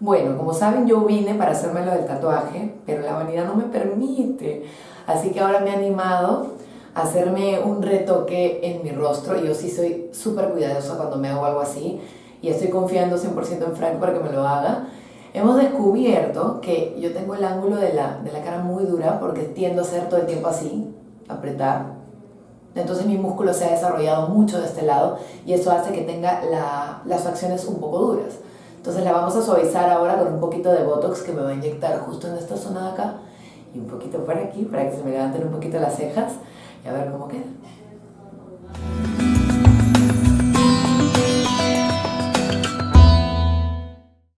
Bueno, como saben, yo vine para hacerme lo del tatuaje, pero la vanidad no me permite. Así que ahora me he animado a hacerme un retoque en mi rostro. Yo sí soy súper cuidadosa cuando me hago algo así y estoy confiando 100% en Frank para que me lo haga. Hemos descubierto que yo tengo el ángulo de la cara muy dura porque tiendo a hacer todo el tiempo así, apretar. Entonces mi músculo se ha desarrollado mucho de este lado y eso hace que tenga las facciones un poco duras. Entonces la vamos a suavizar ahora con un poquito de Botox que me va a inyectar justo en esta zona de acá y un poquito por aquí para que se me levanten un poquito las cejas y a ver cómo queda.